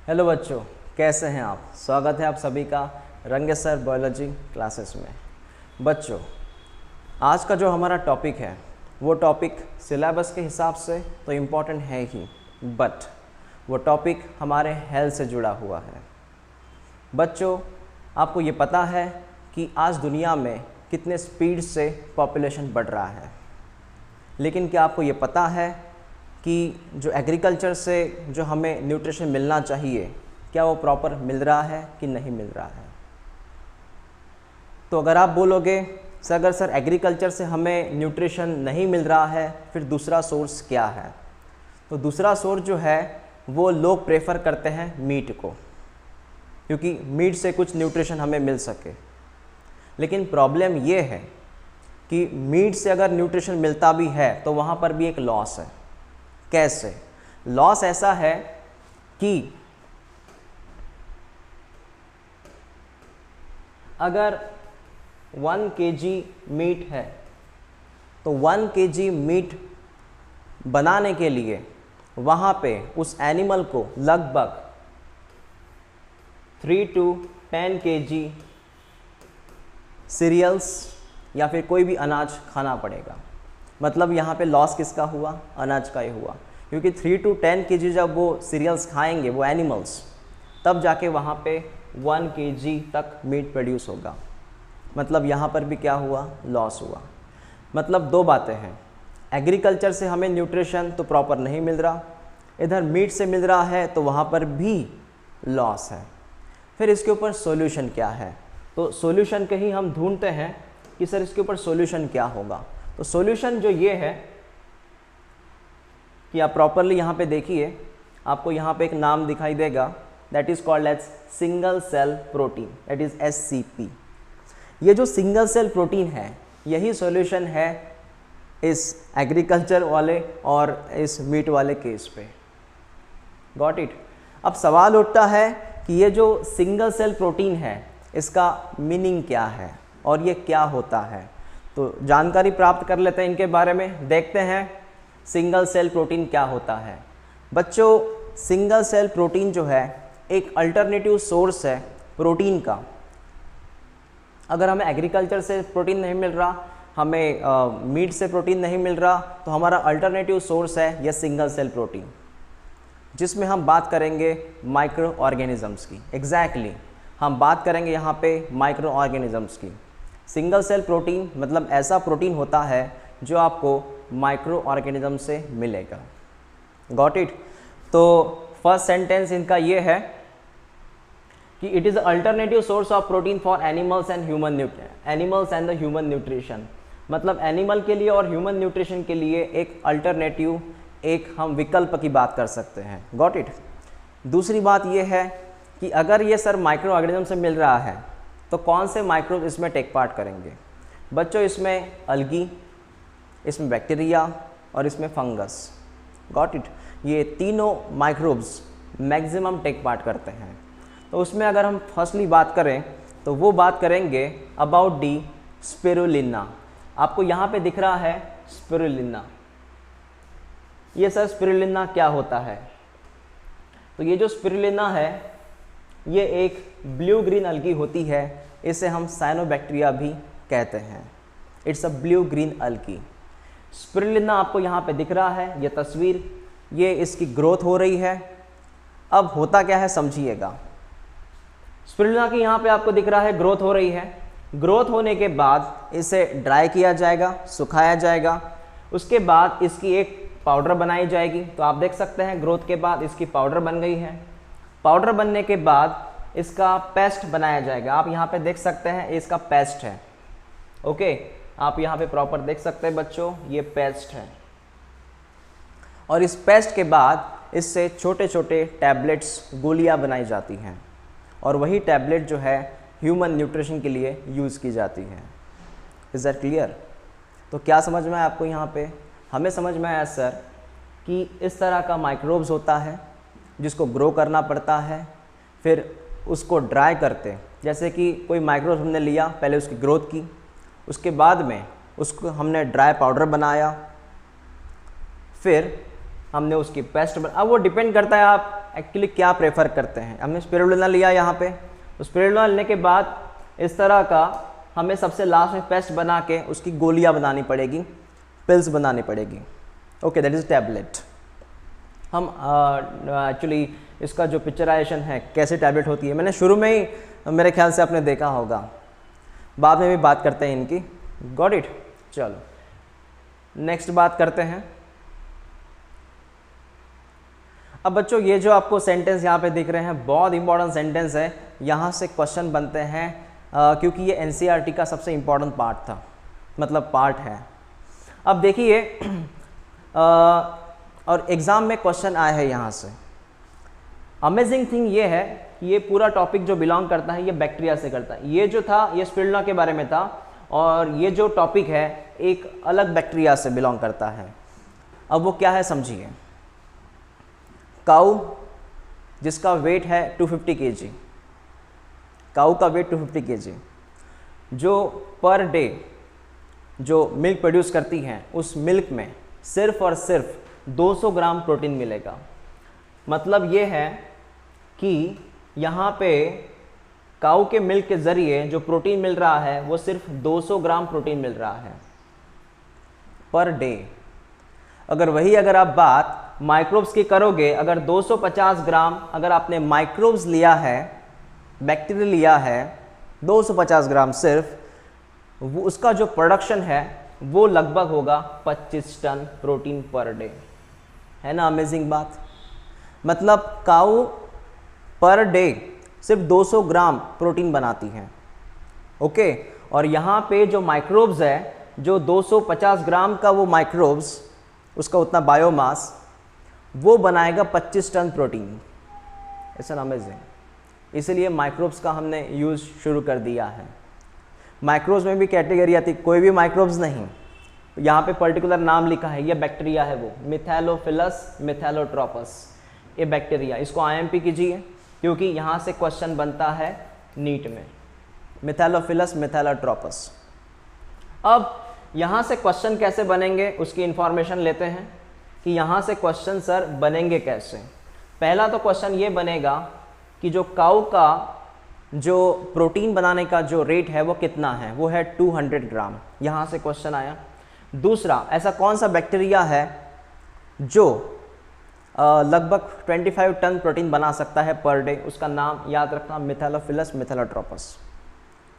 Hello बच्चों, कैसे हैं आप। स्वागत है आप सभी का रंगे सर बायोलॉजी क्लासेस में। बच्चों, आज का जो हमारा टॉपिक है वो टॉपिक सिलेबस के हिसाब से तो इम्पॉर्टेंट है ही, बट वो टॉपिक हमारे हेल्थ से जुड़ा हुआ है। बच्चों, आपको ये पता है कि आज दुनिया में कितने स्पीड से पॉपुलेशन बढ़ रहा है, लेकिन क्या आपको ये पता है कि जो एग्रीकल्चर से जो हमें न्यूट्रिशन मिलना चाहिए, क्या वो प्रॉपर मिल रहा है कि नहीं मिल रहा है। तो अगर आप बोलोगे सर एग्रीकल्चर से हमें न्यूट्रिशन नहीं मिल रहा है, फिर दूसरा सोर्स क्या है। तो दूसरा सोर्स जो है वो लोग प्रेफर करते हैं मीट को, क्योंकि मीट से कुछ न्यूट्रिशन हमें मिल सके। लेकिन प्रॉब्लम ये है कि मीट से अगर न्यूट्रिशन मिलता भी है तो वहाँ पर भी एक लॉस है। कैसे लॉस? ऐसा है कि अगर 1 kg मीट है तो 1 kg मीट बनाने के लिए वहाँ पे उस एनिमल को लगभग 3 to 10 kg सीरियल्स या फिर कोई भी अनाज खाना पड़ेगा। मतलब यहाँ पे लॉस किसका हुआ? अनाज का ही हुआ, क्योंकि 3 to 10 kg जब वो सीरियल्स खाएंगे वो एनिमल्स, तब जाके वहाँ पे 1 kg तक मीट प्रोड्यूस होगा। मतलब यहाँ पर भी क्या हुआ? लॉस हुआ। मतलब दो बातें हैं, एग्रीकल्चर से हमें न्यूट्रिशन तो प्रॉपर नहीं मिल रहा, इधर मीट से मिल रहा है तो वहाँ पर भी लॉस है। फिर इसके ऊपर सॉल्यूशन क्या है? तो सॉल्यूशन कहीं हम ढूंढते हैं कि सर इसके ऊपर सॉल्यूशन क्या होगा। तो सॉल्यूशन जो ये है कि आप प्रॉपरली यहाँ पे देखिए, आपको यहाँ पे एक नाम दिखाई देगा, that is called as single cell protein, that is SCP। ये जो सिंगल सेल प्रोटीन है यही सॉल्यूशन है इस एग्रीकल्चर वाले और इस मीट वाले केस पे। Got it. अब सवाल उठता है कि ये जो सिंगल सेल प्रोटीन है इसका मीनिंग क्या है और ये क्या होता है। तो जानकारी प्राप्त कर लेते हैं इनके बारे में, देखते हैं सिंगल सेल प्रोटीन क्या होता है। बच्चों, सिंगल सेल प्रोटीन जो है एक अल्टरनेटिव सोर्स है प्रोटीन का। अगर हमें एग्रीकल्चर से प्रोटीन नहीं मिल रहा, हमें मीट से प्रोटीन नहीं मिल रहा, तो हमारा अल्टरनेटिव सोर्स है यह सिंगल सेल प्रोटीन, जिसमें हम बात करेंगे माइक्रो ऑर्गेनिजम्स की। एग्जैक्टली हम बात करेंगे यहाँ पे माइक्रो ऑर्गेनिजम्स की। सिंगल सेल प्रोटीन मतलब ऐसा प्रोटीन होता है जो आपको माइक्रो ऑर्गेनिज्म से मिलेगा। Got it. तो फर्स्ट सेंटेंस इनका ये है कि it is alternative source of protein for animals and the human nutrition. मतलब एनिमल के लिए और ह्यूमन न्यूट्रिशन के लिए एक अल्टरनेटिव, एक हम विकल्प की बात कर सकते हैं। Got it. दूसरी बात ये है कि अगर ये सर माइक्रो ऑर्गेनिज्म से मिल रहा है तो कौन से माइक्रोब इसमें टेक पार्ट करेंगे। बच्चों, इसमें अलगी, इसमें बैक्टीरिया और इसमें फंगस। Got it. ये तीनों माइक्रोब्स मैक्सिमम टेक पार्ट करते हैं। तो उसमें अगर हम फर्स्टली बात करें तो वो बात करेंगे अबाउट दी स्पिरुलिना। आपको यहाँ पे दिख रहा है स्पिरुलिना। ये सर स्पिरुलिना क्या होता है? तो ये जो स्पिरुलिना है ये एक ब्लू ग्रीन अलगी होती है, इसे हम साइनोबैक्टीरिया भी कहते हैं। It's a blue green अलगी। Spirulina आपको यहाँ पे दिख रहा है, ये तस्वीर, ये इसकी ग्रोथ हो रही है। अब होता क्या है समझिएगा। स्पिरुलिना की यहाँ पे आपको दिख रहा है ग्रोथ हो रही है। ग्रोथ होने के बाद इसे ड्राई किया जाएगा, सुखाया जाएगा, उसके बाद इसकी एक पाउडर बनाई जाएगी। तो आप देख सकते हैं ग्रोथ के बाद इसकी पाउडर बन गई है। पाउडर बनने के बाद इसका पेस्ट बनाया जाएगा। आप यहाँ पे देख सकते हैं इसका पेस्ट है। ओके, आप यहाँ पे प्रॉपर देख सकते हैं बच्चों, ये पेस्ट है। और इस पेस्ट के बाद इससे छोटे छोटे टैबलेट्स, गोलियाँ बनाई जाती हैं, और वही टैबलेट जो है ह्यूमन न्यूट्रिशन के लिए यूज़ की जाती है। Is that clear? तो क्या समझ में आया आपको? यहाँ पे हमें समझ में आया सर कि इस तरह का माइक्रोब्स होता है जिसको ग्रो करना पड़ता है, फिर उसको ड्राई करते, जैसे कि कोई माइक्रोब हमने लिया, पहले उसकी ग्रोथ की, उसके बाद में उसको हमने ड्राई पाउडर बनाया, फिर हमने उसकी पेस्ट अब वो डिपेंड करता है आप एक्चुअली क्या प्रेफर करते हैं। हमने स्पिरुलिना लिया यहाँ पे, तो स्पिरुलिना लेने के बाद इस तरह का हमें सबसे लास्ट में पेस्ट बना के उसकी गोलियाँ बनानी पड़ेगी, पिल्स बनानी पड़ेगी। Okay, that is tablet. हम एक्चुअली इसका जो पिक्चराइजेशन है कैसे टैबलेट होती है, मैंने शुरू में ही मेरे ख्याल से आपने देखा होगा, बाद में भी बात करते हैं इनकी। Got it. चलो नेक्स्ट बात करते हैं। अब बच्चों ये जो आपको सेंटेंस यहाँ पे दिख रहे हैं बहुत इंपॉर्टेंट सेंटेंस है, यहाँ से क्वेश्चन बनते हैं क्योंकि ये एनसीईआरटी का सबसे इम्पॉर्टेंट पार्ट था, मतलब पार्ट है। अब देखिए और एग्ज़ाम में क्वेश्चन आए हैं यहाँ से। अमेजिंग थिंग ये है कि ये पूरा टॉपिक जो बिलोंग करता है ये बैक्टीरिया से करता है। ये जो था ये स्पिरुलिना के बारे में था, और ये जो टॉपिक है एक अलग बैक्टीरिया से बिलोंग करता है। अब वो क्या है समझिए। काऊ जिसका वेट है 250 kg, काऊ का वेट 250 kg, जो पर डे जो मिल्क प्रोड्यूस करती हैं उस मिल्क में सिर्फ और सिर्फ 200 ग्राम प्रोटीन मिलेगा। मतलब ये है कि यहाँ पे काऊ के मिल्क के ज़रिए जो प्रोटीन मिल रहा है वो सिर्फ 200 ग्राम प्रोटीन मिल रहा है पर डे। अगर आप बात माइक्रोब्स की करोगे, अगर 250 ग्राम अगर आपने माइक्रोब्स लिया है, बैक्टीरिया लिया है 250 ग्राम सिर्फ, वो उसका जो प्रोडक्शन है वो लगभग होगा 25 टन प्रोटीन पर डे। है ना अमेजिंग बात। मतलब काऊ पर डे सिर्फ 200 ग्राम प्रोटीन बनाती हैं। ओके, और यहाँ पे जो माइक्रोब्स है, जो 250 ग्राम का वो माइक्रोब्स, उसका उतना बायोमास, वो बनाएगा 25 ton protein. It's an amazing. इसलिए माइक्रोब्स का हमने यूज़ शुरू कर दिया है। माइक्रोब्स में भी कैटेगरी आती, कोई भी माइक्रोब्स नहीं, यहाँ पे पर्टिकुलर नाम लिखा है, ये बैक्टीरिया है वो मिथैलोफिलस मिथैलोट्रोपस, ये बैक्टीरिया। इसको आईएमपी कीजिए क्योंकि यहाँ से क्वेश्चन बनता है नीट में, मिथैलोफिलस मिथैलोट्रोपस। अब यहाँ से क्वेश्चन कैसे बनेंगे उसकी इंफॉर्मेशन लेते हैं कि यहाँ से क्वेश्चन सर बनेंगे कैसे। पहला तो क्वेश्चन ये बनेगा कि जो काऊ का जो प्रोटीन बनाने का जो रेट है वो कितना है, वो है 200 ग्राम। यहाँ से क्वेश्चन आया। दूसरा, ऐसा कौन सा बैक्टीरिया है जो लगभग 25 टन प्रोटीन बना सकता है पर डे, उसका नाम याद रखना, मिथैलोफिलस मिथैलोट्रोपस।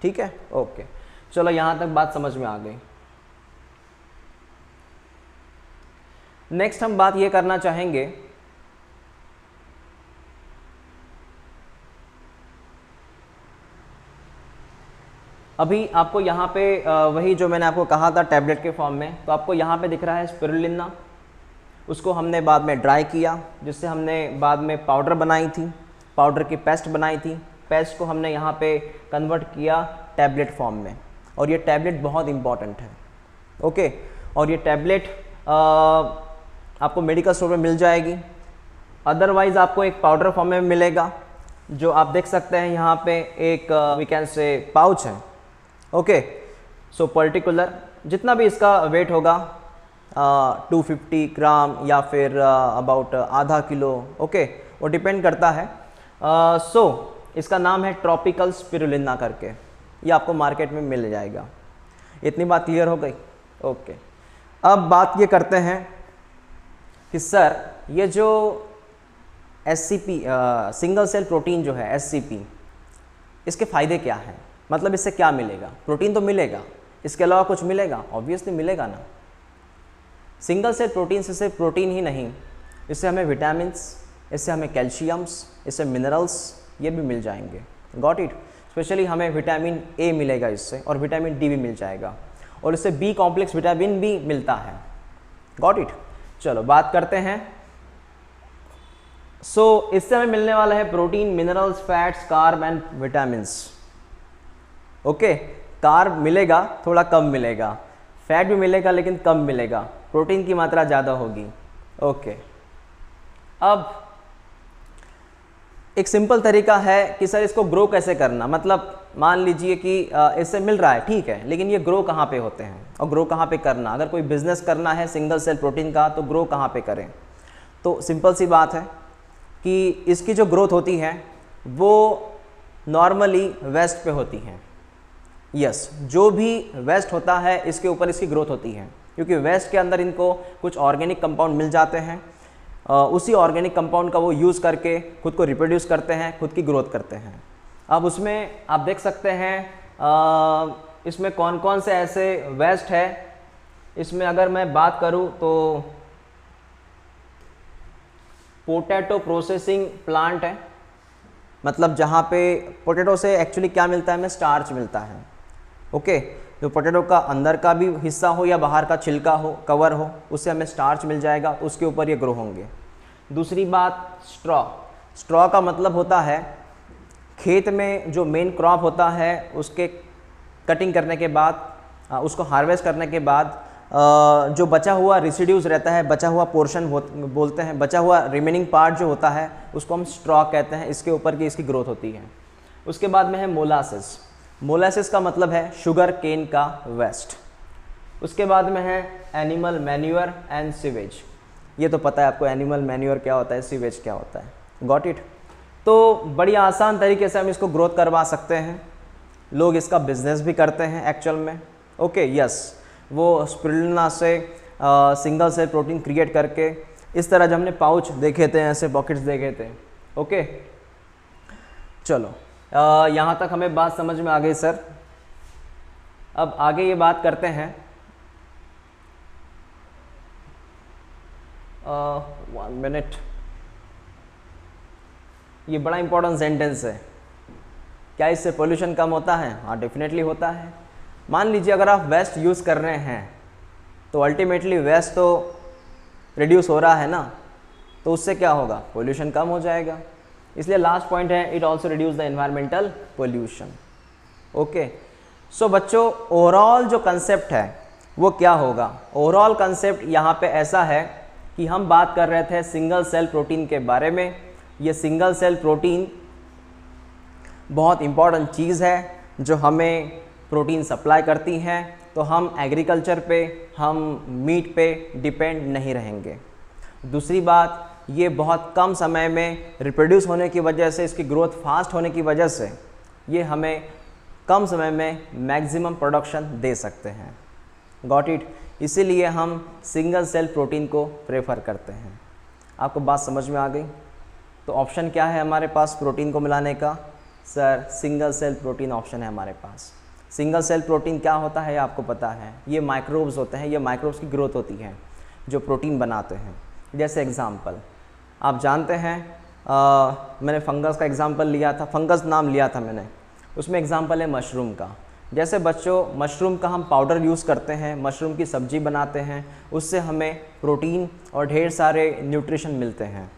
ठीक है, ओके। चलो यहाँ तक बात समझ में आ गई। नेक्स्ट हम बात ये करना चाहेंगे अभी आपको यहाँ पे वही जो मैंने आपको कहा था टैबलेट के फॉर्म में, तो आपको यहाँ पे दिख रहा है स्पिरुलिना। उसको हमने बाद में ड्राई किया, जिससे हमने बाद में पाउडर बनाई थी, पाउडर की पेस्ट बनाई थी। पेस्ट को हमने यहाँ पे कन्वर्ट किया टैबलेट फॉर्म में, और ये टैबलेट बहुत इंपॉर्टेंट है। ओके, और ये टैबलेट आपको मेडिकल स्टोर में मिल जाएगी, अदरवाइज़ आपको एक पाउडर फॉर्म में मिलेगा, जो आप देख सकते हैं यहाँ पे एक वी कैन से पाउच है। ओके, सो पर्टिकुलर जितना भी इसका वेट होगा 250 ग्राम या फिर अबाउट आधा किलो, ओके, वो डिपेंड करता है। सो इसका नाम है ट्रॉपिकल स्पिरुलिना करके, ये आपको मार्केट में मिल जाएगा। इतनी बात क्लियर हो गई? ओके, अब बात ये करते हैं कि सर ये जो SCP सिंगल सेल प्रोटीन जो है SCP, इसके फ़ायदे क्या हैं? मतलब इससे क्या मिलेगा? प्रोटीन तो मिलेगा, इसके अलावा कुछ मिलेगा? ऑब्वियसली मिलेगा ना। सिंगल सेल प्रोटीन से सिर्फ प्रोटीन ही नहीं, इससे हमें विटामिन्स, इससे हमें कैल्शियम्स, इससे मिनरल्स, ये भी मिल जाएंगे। Got it. स्पेशली हमें विटामिन A मिलेगा इससे, और विटामिन D भी मिल जाएगा, और इससे B कॉम्प्लेक्स विटामिन भी मिलता है। Got it. चलो बात करते हैं। सो इससे हमें मिलने वाला है protein, minerals, fats, carb and vitamins. Okay, carb मिलेगा, थोड़ा कम मिलेगा, फैट भी मिलेगा लेकिन कम मिलेगा, प्रोटीन की मात्रा ज़्यादा होगी। ओके, अब एक सिंपल तरीका है कि सर इसको ग्रो कैसे करना। मतलब मान लीजिए कि इससे मिल रहा है, ठीक है, लेकिन ये ग्रो कहाँ पे होते हैं और ग्रो कहाँ पे करना। अगर कोई बिजनेस करना है सिंगल सेल प्रोटीन का, तो ग्रो कहाँ पे करें? तो सिंपल सी बात है, कि इसकी जो ग्रोथ होती है वो नॉर्मली वेस्ट पे होती है। यस, जो भी वेस्ट होता है इसके ऊपर इसकी ग्रोथ होती है, क्योंकि वेस्ट के अंदर इनको कुछ ऑर्गेनिक कंपाउंड मिल जाते हैं। उसी ऑर्गेनिक कंपाउंड का वो यूज़ करके खुद को रिप्रोड्यूस करते हैं, खुद की ग्रोथ करते हैं। अब उसमें आप देख सकते हैं इसमें कौन कौन से ऐसे वेस्ट है। इसमें अगर मैं बात करूं तो पोटैटो प्रोसेसिंग प्लांट है, मतलब जहाँ पे पोटैटो से एक्चुअली क्या मिलता है, हमें स्टार्च मिलता है। ओके, जो पोटैटो का अंदर का भी हिस्सा हो या बाहर का छिलका हो, कवर हो, उससे हमें स्टार्च मिल जाएगा, उसके ऊपर ये ग्रो होंगे। दूसरी बात स्ट्रॉ। स्ट्रॉ का मतलब होता है खेत में जो मेन क्रॉप होता है उसके कटिंग करने के बाद, उसको हार्वेस्ट करने के बाद जो बचा हुआ रेसिड्यूज रहता है, बचा हुआ पोर्शन बोलते हैं, बचा हुआ रिमेनिंग पार्ट जो होता है उसको हम स्ट्रॉ कहते हैं। इसके ऊपर की इसकी ग्रोथ होती है। उसके बाद में है मोलासिस। मोलासिस का मतलब है शुगर केन का वेस्ट। उसके बाद में है एनिमल मैन्योर एंड सीवेज। ये तो पता है आपको एनिमल मैन्योर क्या होता है, सीवेज क्या होता है। Got it. तो बड़ी आसान तरीके से हम इसको ग्रोथ करवा सकते हैं। लोग इसका बिजनेस भी करते हैं एक्चुअल में। ओके, यस, वो स्पिरुलिना से सिंगल सेल प्रोटीन क्रिएट करके इस तरह जो हमने पाउच देखे थे, ऐसे पॉकेट्स देखे थे। ओके, चलो यहाँ तक हमें बात समझ में आ गई सर। अब आगे ये बात करते हैं 1 मिनट। ये बड़ा इंपॉर्टेंट सेंटेंस है। क्या इससे पोल्यूशन कम होता है? हाँ, डेफिनेटली होता है। मान लीजिए अगर आप वेस्ट यूज़ कर रहे हैं तो अल्टीमेटली वेस्ट तो रिड्यूस हो रहा है ना, तो उससे क्या होगा, पोल्यूशन कम हो जाएगा। इसलिए लास्ट पॉइंट है it also reduce the environmental pollution. Okay, so बच्चों ओवरऑल जो कंसेप्ट है वो क्या होगा? ओवरऑल कंसेप्ट यहाँ पे ऐसा है कि हम बात कर रहे थे सिंगल सेल प्रोटीन के बारे में। ये सिंगल सेल प्रोटीन बहुत इम्पॉर्टेंट चीज़ है जो हमें प्रोटीन सप्लाई करती हैं, तो हम एग्रीकल्चर पे, हम मीट पे डिपेंड नहीं रहेंगे। दूसरी बात, ये बहुत कम समय में रिप्रोड्यूस होने की वजह से, इसकी ग्रोथ फास्ट होने की वजह से ये हमें कम समय में मैक्सिमम प्रोडक्शन दे सकते हैं। Got it. इसीलिए हम सिंगल सेल प्रोटीन को प्रेफर करते हैं। आपको बात समझ में आ गई? तो ऑप्शन क्या है हमारे पास प्रोटीन को मिलाने का? Sir, single cell protein option है हमारे पास। सिंगल सेल प्रोटीन क्या होता है आपको पता है? ये माइक्रोब्स होते हैं, ये माइक्रोब्स की ग्रोथ होती है जो प्रोटीन बनाते हैं। जैसे एग्जांपल आप जानते हैं, मैंने फंगस का एग्जांपल लिया था, फंगस नाम लिया था मैंने, उसमें एग्जांपल है मशरूम का। जैसे बच्चों मशरूम का हम पाउडर यूज़ करते हैं, मशरूम की सब्जी बनाते हैं, उससे हमें प्रोटीन और ढेर सारे न्यूट्रिशन मिलते हैं।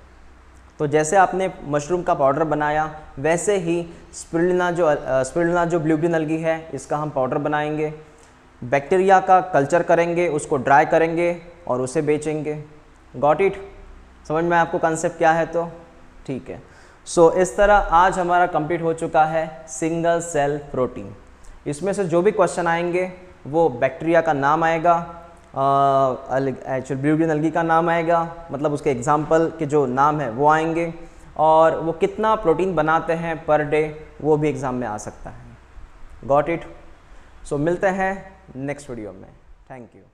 तो जैसे आपने मशरूम का पाउडर बनाया, वैसे ही स्पिरुलिना जो ब्लू ग्रीन अलगी है, इसका हम पाउडर बनाएंगे, बैक्टीरिया का कल्चर करेंगे, उसको ड्राई करेंगे और उसे बेचेंगे। Got it? समझ में आपको कंसेप्ट क्या है? तो ठीक है। सो इस तरह आज हमारा कंप्लीट हो चुका है सिंगल सेल प्रोटीन। इसमें से जो भी क्वेश्चन आएंगे वो बैक्टीरिया का नाम आएगा, एक्चुअल ब्लू ग्रीन अलगी का नाम आएगा, मतलब उसके एग्जाम्पल के जो नाम है वो आएंगे, और वो कितना प्रोटीन बनाते हैं पर डे वो भी एग्ज़ाम में आ सकता है। Got it? सो मिलते हैं नेक्स्ट वीडियो में। Thank you.